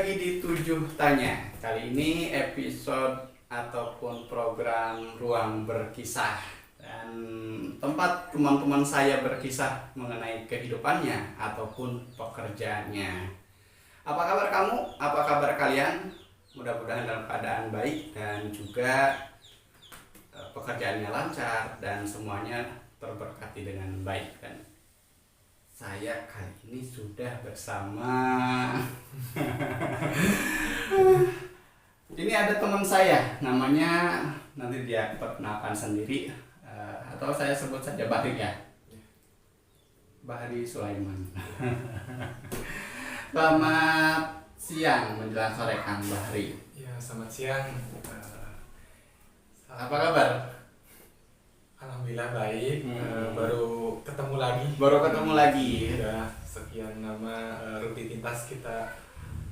lagi di Tujuh Tanya. Kali ini episode ataupun program Ruang Berkisah dan tempat teman-teman saya berkisah mengenai kehidupannya ataupun pekerjaannya. Apa kabar kamu? Apa kabar kalian? Mudah-mudahan dalam keadaan baik dan juga pekerjaannya lancar dan semuanya terberkati dengan baik. Dan saya kali ini sudah bersama ini ada teman saya, namanya nanti dia perkenalkan sendiri, atau saya sebut saja Bahri ya, Bahri Sulaiman. Selamat siang menjelang sore Kang Bahri. Ya, selamat siang. Apa kabar? Alhamdulillah baik. Baru ketemu lagi. Baru ketemu lagi. Sudah sekian lama rutinitas kita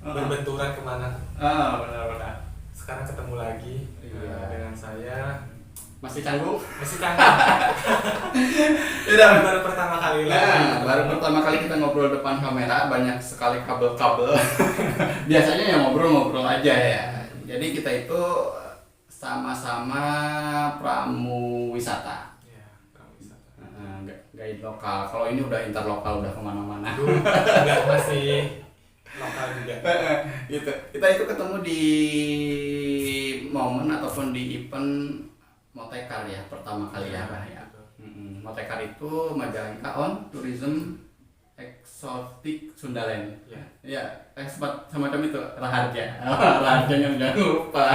berbenturan kemana. Benar-benar. Sekarang ketemu lagi dengan saya. Masih canggung? Masih kangen. Baru pertama kali lagi. Baru pertama kali kita ngobrol depan kamera, banyak sekali kabel-kabel. Biasanya ya ngobrol-ngobrol aja ya. Jadi kita itu sama-sama pramu wisata. Ya, pramu wisata. Guide lokal. Kalau ini udah interlokal, udah kemana-mana. Enggak, masih lokal juga. Gitu. Kita itu ketemu di momen ataupun di event Motekar ya, pertama kali ya, Bah ya. Motekar itu Majalengka on Tourism Exotic Sundaland. Ya, semacam itu, Raharja. Raharjanya jangan lupa.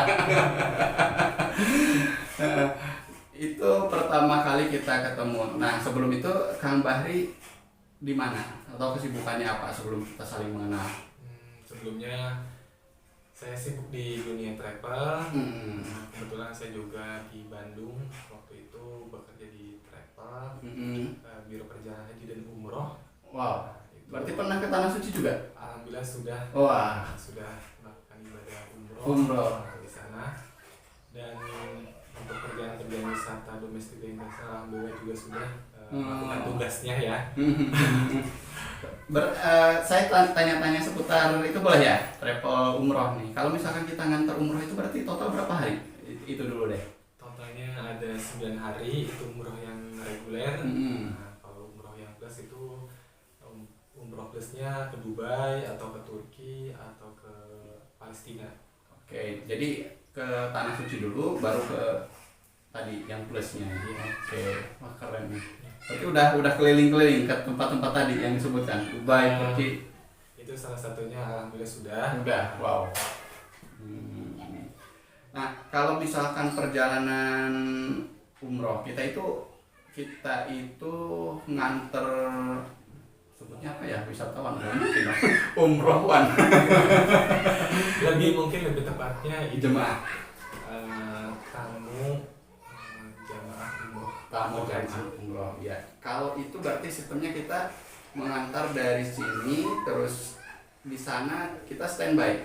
Itu pertama kali kita ketemu. Nah, sebelum itu Kang Bahri di mana atau kesibukannya apa sebelum kita saling mengenal? Sebelumnya saya sibuk di dunia travel. Kebetulan saya juga di Bandung waktu itu bekerja di travel, biro perjalanan haji dan umroh. Wow. Berarti pernah ke Tanah Suci juga? Alhamdulillah sudah. Wah. Sudah melakukan ibadah Umroh di sana. Dan untuk kerjaan-kerjaan wisata domestik dan internasional alhamdulillah juga sudah melakukan tugasnya ya. Saya tanya-tanya seputar itu boleh ya, travel umroh nih. Kalau misalkan kita nganter umroh itu berarti total berapa hari? Itu dulu deh. Totalnya ada 9 hari itu umroh yang reguler. Kalau umroh yang plus itu umroh plusnya ke Dubai atau ke Turki atau ke Palestina. Oke, jadi ke Tanah Suci dulu, baru ke tadi yang plusnya. Oke, wah keren nih. Berarti udah keliling-keliling ke tempat-tempat tadi yang disebutkan, Dubai, Turki. Itu salah satunya, alhamdulillah sudah. Udah, wow. Nah, kalau misalkan perjalanan umroh kita itu nganter, sebutnya apa ya, wisatawan mungkin umrohwan. Lebih tepatnya Jemaah. Tamu jemaah umroh ya. Kalau itu berarti sistemnya kita mengantar dari sini, terus di sana kita standby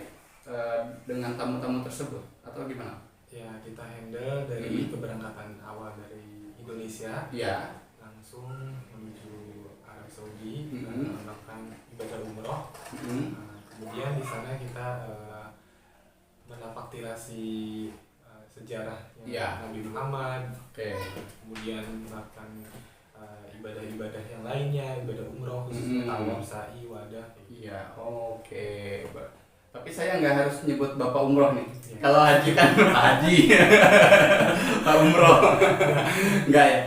dengan tamu-tamu tersebut atau gimana? Ya, kita handle dari keberangkatan awal dari Indonesia. Ya. Langsung menuju Arab Saudi melakukan ibadah umroh. Kemudian di sana kita menapaktirasi sejarah Nabi Muhammad. Kemudian melakukan ibadah-ibadah yang lainnya, ibadah umroh khususnya tawaf, sa'i, wadah. Iya, oke. Tapi saya nggak harus nyebut bapak umroh nih. Kalau haji kan haji, pak umroh, nggak ya.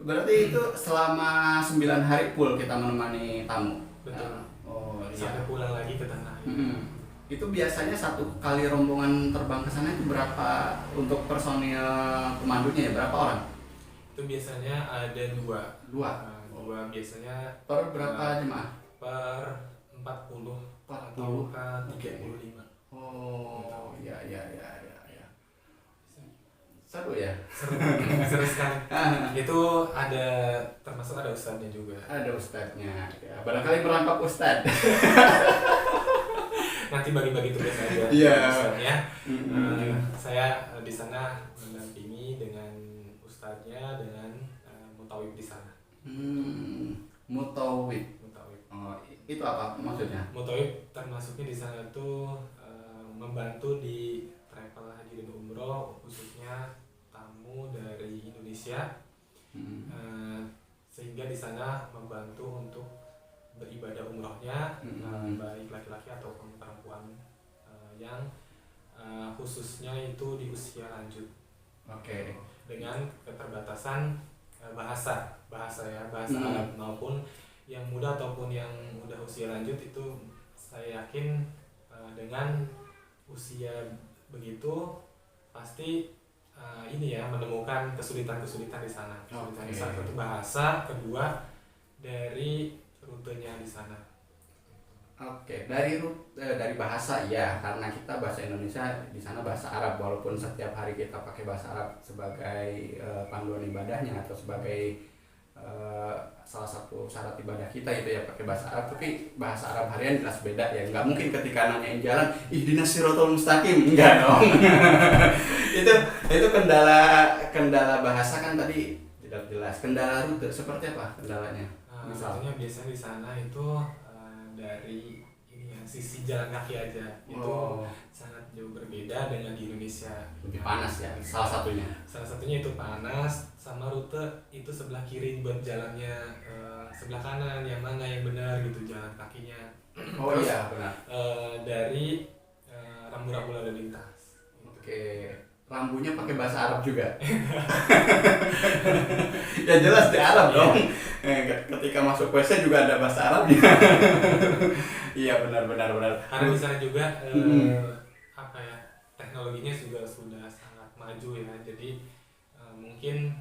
Berarti itu selama 9 hari full kita menemani tamu. Betul. Iya. Sampai pulang lagi ke tanah air. Itu biasanya satu kali rombongan terbang ke sana itu berapa untuk personil pemandunya ya, berapa orang? Itu biasanya ada dua biasanya. Per berapa jemaah? Per 40 atau 35. Oh, ya. Seru ya? Seru sekali. Itu termasuk ada ustadznya juga. Ada ustadznya. Ya, barangkali merangkap ustadz. Nanti bagi-bagi tugas aja. Ustadznya. Saya di sana mendampingi dengan ustadznya, dengan mutawib di sana. Mutawib. Oh, itu apa maksudnya? Mutoib termasuknya di sana tuh membantu di travel haji dan umroh, khususnya tamu dari Indonesia. Sehingga di sana membantu untuk beribadah umrohnya, baik laki-laki ataupun perempuan yang khususnya itu di usia lanjut. Dengan keterbatasan bahasa Arab, maupun yang muda ataupun yang udah usia lanjut itu saya yakin dengan usia begitu pasti menemukan kesulitan di sana. Kesulitan di sana, satu bahasa, kedua dari rutenya di sana. Dari bahasa ya, karena kita bahasa Indonesia, di sana bahasa Arab, walaupun setiap hari kita pakai bahasa Arab sebagai panduan ibadahnya atau sebagai salah satu syarat ibadah kita itu ya pakai bahasa Arab, tapi bahasa Arab harian jelas beda ya. Nggak mungkin ketika nanyain jalan ihdinas siratal mustaqim, enggak dong. itu kendala bahasa kan tadi tidak jelas. Kendala rute seperti apa kendalanya? Misalnya biasanya di sana itu dari sisi jalan kaki aja itu sangat jauh berbeda dengan di Indonesia. Lebih panas ya salah satunya itu panas, sama rute itu sebelah kiri buat jalannya, sebelah kanan yang mana yang benar gitu jalan kakinya. Terus, iya benar. dari rambu-rambu lalu lintas. Rambunya pakai bahasa Arab juga. Ya jelas di Arab dong. Ketika masuk WC juga ada bahasa Arabnya. Iya benar. Karena di sana juga teknologinya juga sudah sangat maju ya. Jadi mungkin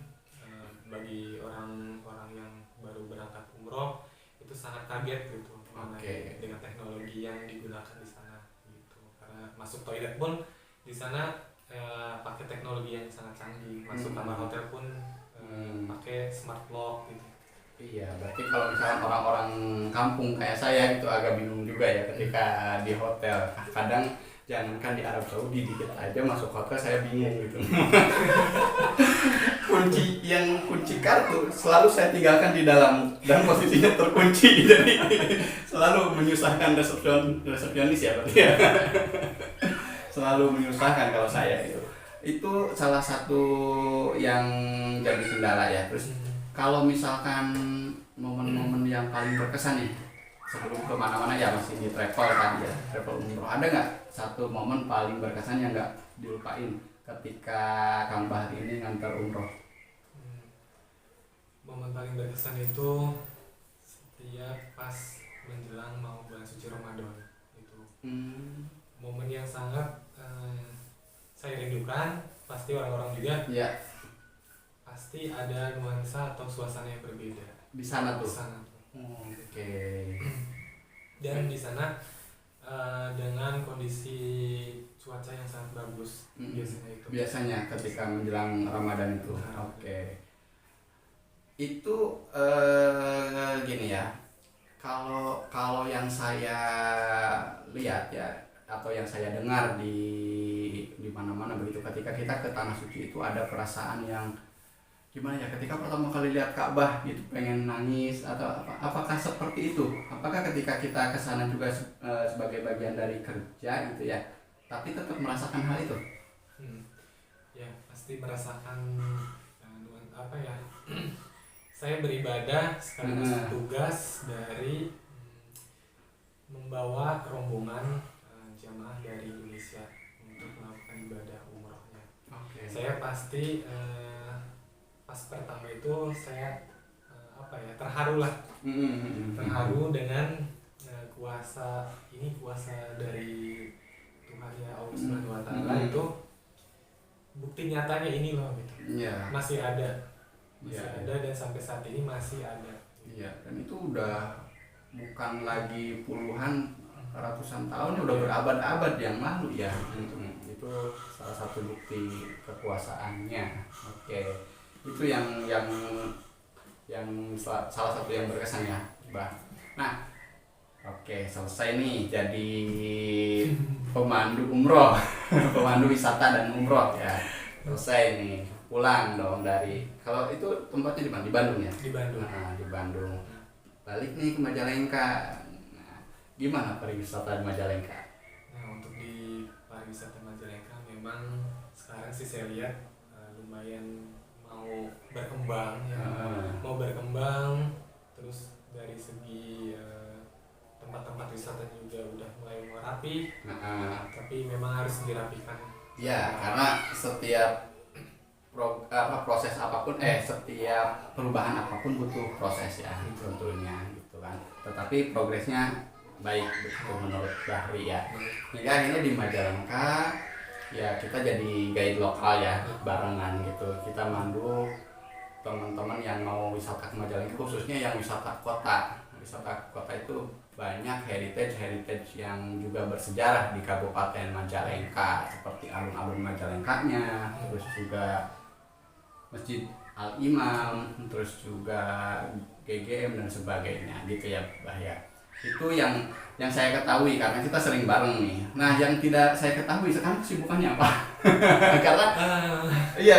bagi orang-orang yang baru berangkat umroh itu sangat kaget gitu dengan teknologi yang digunakan di sana gitu. Karena masuk toilet pun di sana pakai teknologi yang sangat canggih, masuk kamar hotel pun pakai smart lock gitu. Iya, berarti kalau misalnya orang-orang kampung kayak saya itu agak bingung juga ya ketika di hotel. Kadang jangankan di Arab Saudi, dikit aja masuk hotel saya bingung gitu. kunci kartu selalu saya tinggalkan di dalam dan posisinya terkunci, jadi selalu menyusahkan resepsionis ya berarti ya. Selalu menyusahkan kalau saya itu salah satu yang jadi kendala ya. Terus kalau misalkan momen-momen yang paling berkesan nih sebelum kemana-mana ya masih di travel kan ya, travel umroh, ada nggak satu momen paling berkesan yang nggak dilupain ketika Kang Bahri ini ngantar umroh? Momen paling berkesan itu setiap pas menjelang mau bulan suci Ramadan itu. Momen yang sangat saya rindukan, pasti orang-orang juga pasti ada nuansa atau suasana yang berbeda di sana tuh. Dan di sana dengan kondisi cuaca yang sangat bagus biasanya ketika menjelang Ramadan itu. Itu gini ya, kalau yang saya lihat ya atau yang saya dengar di mana-mana begitu, ketika kita ke tanah suci itu ada perasaan yang gimana ya, ketika pertama kali lihat Ka'bah gitu pengen nangis atau apa. Apakah seperti itu? Apakah ketika kita ke sana juga sebagai bagian dari kerja gitu ya, tapi tetap merasakan hal itu? Ya pasti merasakan saya beribadah sekaligus tugas dari membawa rombongan jamaah dari Indonesia untuk melakukan ibadah umrohnya. Saya pasti pas pertama itu saya terharu lah, terharu dengan kuasa dari Tuhan ya Allah Subhanahu Wa Taala. Itu bukti nyatanya ini loh gitu. Masih ada dan sampai saat ini masih ada. Dan itu udah bukan lagi puluhan, ratusan tahun, udah berabad-abad yang lalu ya. Itu salah satu bukti kekuasaannya. Itu yang salah satu yang berkesan ya, Bang. Nah, selesai nih jadi pemandu umroh, pemandu wisata dan umroh ya. Selesai nih, pulang dong dari, kalau itu tempatnya di mana? Di Bandung ya? Di Bandung. Nah, di Bandung. Balik nih ke Majalengka. Nah, gimana pariwisata di Majalengka? Nah, untuk di pariwisata Majalengka memang sekarang sih saya lihat lumayan mau berkembang ya. Mau berkembang, terus dari segi tempat-tempat wisata juga udah mulai rapi. Tapi memang harus dirapikan. Ya, karena setiap proses apapun, setiap perubahan apapun butuh proses ya tentunya gitu kan. Tetapi progresnya baik begitu menurut Bahri ya. Hingga akhirnya di Majalengka ya kita jadi guide lokal ya, barengan gitu. Kita mandu teman-teman yang mau wisata ke Majalengka, khususnya yang wisata kota. Wisata kota itu banyak heritage yang juga bersejarah di Kabupaten Majalengka, seperti alun-alun Majalengkanya, terus juga Masjid Al-Imam, terus juga GGM dan sebagainya gitu ya Bah ya. Itu yang saya ketahui karena kita sering bareng nih. Nah, yang tidak saya ketahui sekarang kesibukannya apa?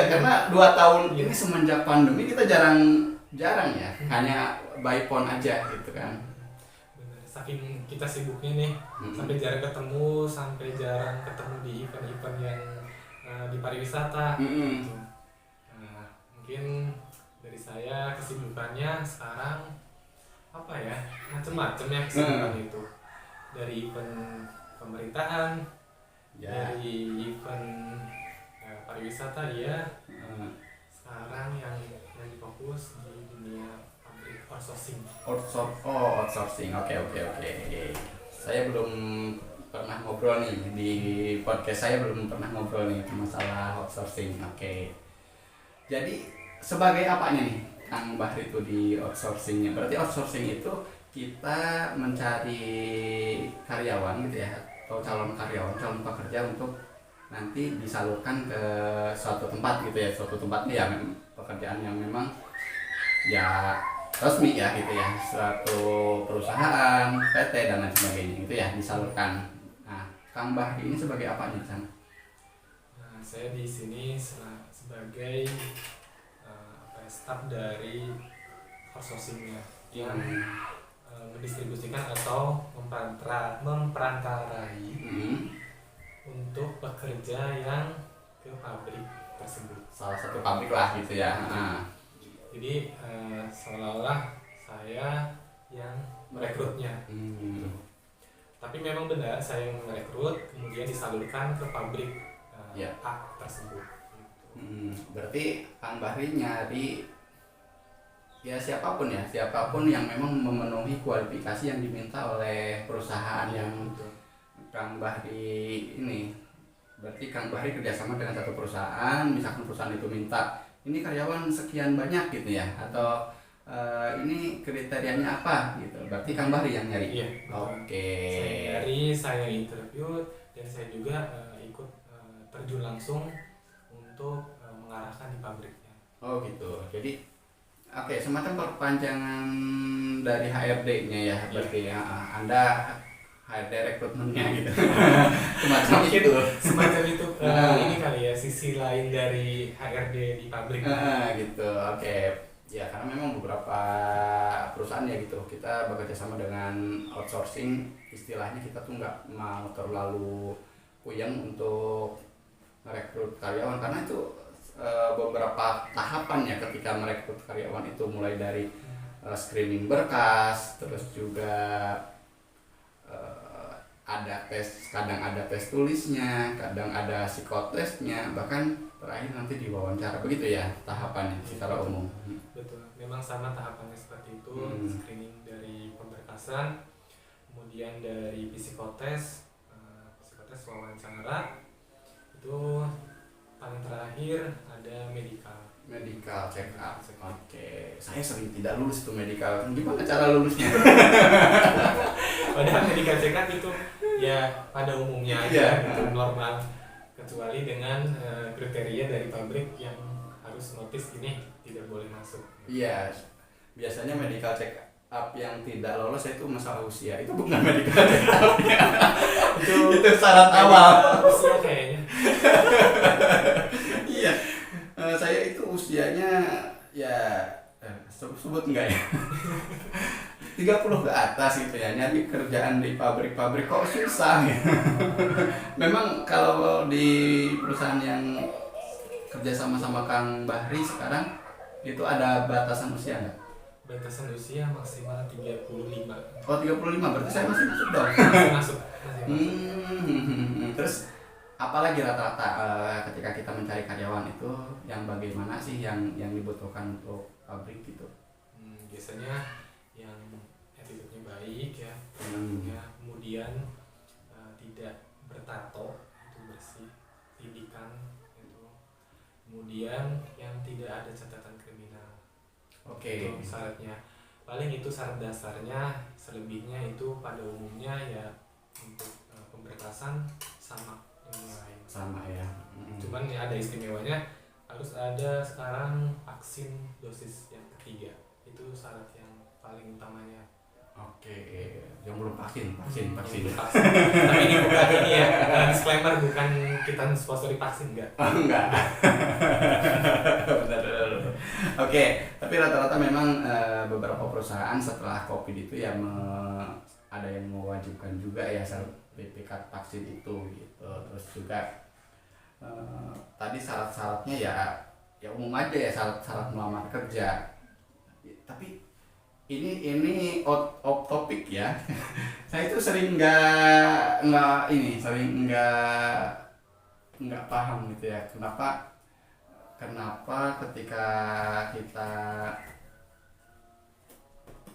karena 2 tahun ini semenjak pandemi kita jarang ya, hanya by phone aja gitu kan. Benar, saking kita sibuknya nih, sampai jarang ketemu di event-event yang di pariwisata. Gitu. Nah, mungkin dari saya kesibukannya sekarang apa ya, macam-macam ya kesibukan itu, dari event pemerintahan, dari event pariwisata ya. Sekarang yang fokus di dunia pabrik outsourcing. Outsourcing. Oke. Saya belum pernah ngobrol nih di podcast, saya belum pernah ngobrol nih masalah outsourcing. Oke. Jadi sebagai apanya nih Kang Bahri itu di outsourcingnya? Berarti outsourcing itu kita mencari karyawan gitu ya, atau calon pekerja untuk nanti disalurkan ke suatu tempat gitu ya, suatu tempatnya ya pekerjaan yang memang ya resmi ya gitu ya, suatu perusahaan, PT dan lain sebagainya gitu ya, disalurkan. Nah, Kang Bahri ini sebagai apa nih Kang? Nah, saya di sini sebagai staf dari outsourcingnya yang mendistribusikan atau memperantarai untuk pekerja yang ke pabrik tersebut. Salah satu pabrik lah gitu ya. Jadi seolah-olah saya yang merekrutnya. Tapi memang benar saya yang merekrut, kemudian disalurkan ke pabrik A tersebut. Berarti Kang Bahri nyari ya siapapun yang memang memenuhi kualifikasi yang diminta oleh perusahaan yang Kang Bahri ini. Berarti Kang Bahri kerjasama dengan satu perusahaan, misalkan perusahaan itu minta ini karyawan sekian banyak gitu ya, atau ini kriterianya apa gitu. Berarti Kang Bahri yang nyari. Iya. Oke. Saya interview dan saya juga ikut terjun langsung untuk mengarahkan di pabriknya. Oh gitu. Jadi semacam perpanjangan dari HRD-nya ya, berarti ya. Anda HRD rekrutmennya gitu. semacam itu ini kali ya, sisi lain dari HRD di pabrik. Gitu. Oke. Ya karena memang beberapa perusahaan ya gitu, kita bekerja sama dengan outsourcing, istilahnya kita tuh nggak mau terlalu puyeng untuk merekrut karyawan, karena itu beberapa tahapan ya ketika merekrut karyawan itu, mulai dari screening berkas, terus juga ada tes, kadang ada tes tulisnya, kadang ada psikotesnya, bahkan terakhir nanti diwawancara, begitu ya tahapannya secara umum. Betul, memang sama tahapannya seperti itu. Screening dari pemberkasan, kemudian dari psikotes wawancara, itu paling terakhir ada medical check up. Oke, saya sering tidak lulus tuh medical. Gimana cara lulusnya? Padahal medical check up itu ya pada umumnya aja gitu, normal, kecuali dengan kriteria dari pabrik yang harus notice ini tidak boleh masuk. Iya, biasanya medical check up yang tidak lolos itu masalah usia. Itu bukan medical check up ya. itu syarat awal. Usia kayaknya. Iya, saya itu usianya ya sebut enggak ya? 30 ke atas gitu ya, nyari kerjaan di pabrik-pabrik kok susah ya. Memang kalau di perusahaan yang kerja sama Kang Bahri sekarang itu ada batasan usia nggak? Batasan usia maksimal 35. Oh 35, berarti saya masih masuk dong. Masih masuk. Terus apalagi rata-rata ketika kita mencari karyawan itu yang bagaimana sih yang dibutuhkan untuk pabrik gitu? Biasanya yang attitude-nya baik ya, kemudian tidak bertato, itu bersih, pendidikan itu, kemudian yang tidak ada catatan kriminal. Oke. Itu syaratnya. Paling itu syarat dasarnya, selebihnya itu pada umumnya ya untuk pemberkasan sama yang lain. Sama ya. Cuman ya ada istimewanya, harus ada sekarang vaksin dosis yang ketiga. Itu syarat yang paling utamanya. Oke, yang belum vaksin. Tapi ini bukan ini ya, disclaimer, bukan kita sponsori vaksin, enggak. Enggak. Benar. Oke, tapi rata-rata memang beberapa perusahaan setelah COVID itu ya ada yang mewajibkan juga ya sertifikat vaksin itu gitu. Terus juga tadi syarat-syaratnya ya umum aja ya, syarat melamar kerja. Tapi ini off topic ya. Saya itu sering nggak paham gitu ya, kenapa ketika kita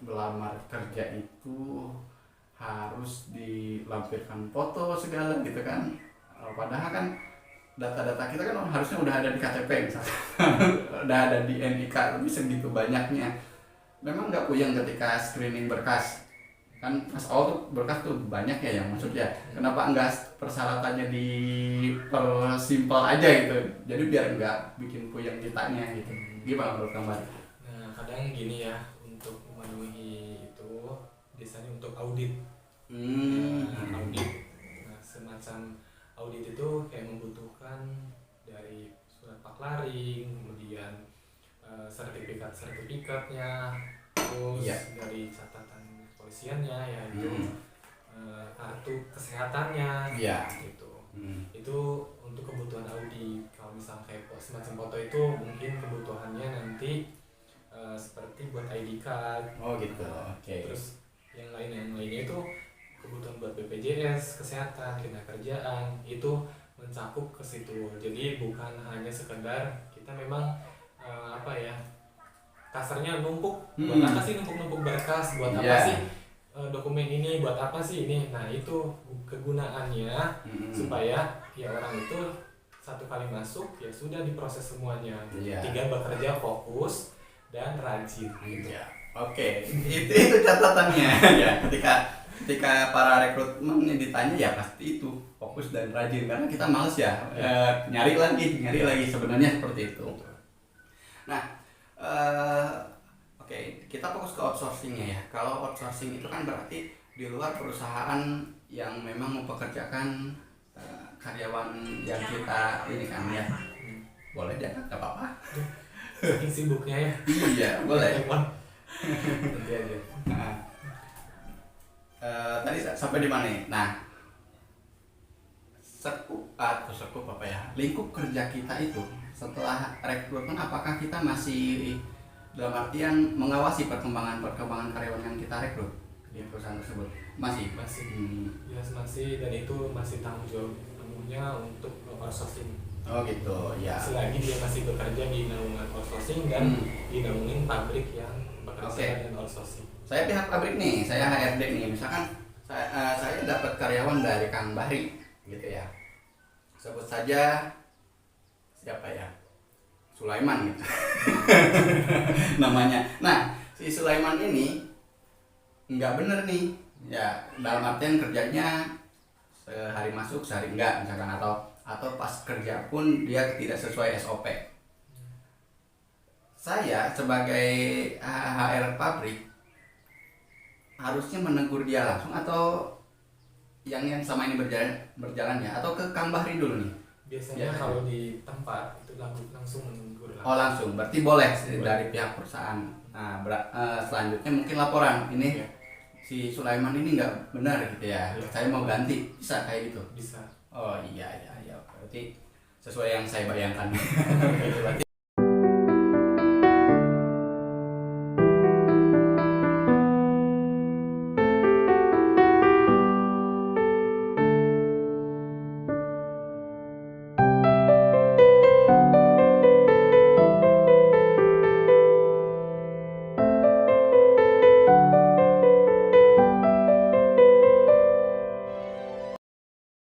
melamar kerja itu harus dilampirkan foto segala gitu kan, padahal kan data-data kita kan harusnya udah ada di KTP misalnya. Udah ada di NIK, tapi segitu banyaknya. Memang nggak puyeng ketika screening berkas kan, pas awal tuh berkas tuh banyak ya yang maksudnya, kenapa enggak persyaratannya dipersimpel aja gitu, jadi biar nggak bikin puyeng kitanya gitu. Gimana menurut Kang Bahri? Nah kadang gini ya, untuk memenuhi itu biasanya untuk audit. Audit, nah semacam audit itu kayak membutuhkan dari surat paklaring, kemudian sertifikatnya, terus dari catatan kepolisiannya ya itu, kartu kesehatannya gitu. Itu untuk kebutuhan audit. Kalau misalnya kayak semacam foto itu mungkin kebutuhannya nanti seperti buat ID card. Oh gitu. Oke. Terus yang lainnya itu kebutuhan buat BPJS, kesehatan, kerjaan, itu mencakup ke situ. Jadi bukan hanya sekedar kita memang kasarnya numpuk, buat apa sih numpuk berkas, buat apa sih dokumen ini, buat apa sih ini. Nah itu kegunaannya supaya ya orang itu satu kali masuk ya sudah diproses semuanya, tinggal bekerja fokus dan rajin gitu. Oke. Itu catatannya. Ya ketika para rekrutmen ditanya ya pasti itu fokus dan rajin, karena kita males ya nyari lagi sebenarnya seperti itu. Nah, oke, kita fokus ke outsourcingnya ya. Kalau outsourcing itu kan berarti di luar perusahaan yang memang mempekerjakan karyawan yang kita ini kan ya. Boleh ya, nggak apa-apa. Saking sibuknya ya. Iya, boleh. Nanti aja. Nah, tadi sampai di mana? Nah, sekup apa ya? Lingkup kerja kita itu setelah rekrutmen, apakah kita masih dalam artian mengawasi perkembangan karyawan yang kita rekrut di perusahaan tersebut? Masih. Jelas masih, dan itu masih tanggung jawab penuhnya untuk outsourcing. Oh gitu ya. Selagi dia masih bekerja di naungan outsourcing dan dinaungin pabrik yang bekerja dengan outsourcing. Saya pihak pabrik nih, saya HRD nih, misalkan saya dapat karyawan dari Kang Bahri gitu ya. Sebut saja siapa ya? Sulaiman gitu. Namanya. Nah, si Sulaiman ini nggak bener nih. Ya, dalam artian kerjanya sehari masuk, sehari enggak misalkan, atau pas kerja pun dia tidak sesuai SOP. Saya sebagai HR pabrik harusnya menegur dia langsung, atau yang sama ini berjalan ya, atau ke Kang Bahri dulu nih? Biasanya kalau di tempat itu langsung menegur Oh langsung, berarti boleh dari pihak perusahaan. Nah selanjutnya mungkin laporan ini Iya. si Sulaiman ini nggak benar gitu ya. Iya. Saya mau ganti, bisa kayak gitu. Bisa. Oh iya, berarti sesuai yang saya bayangkan. Berarti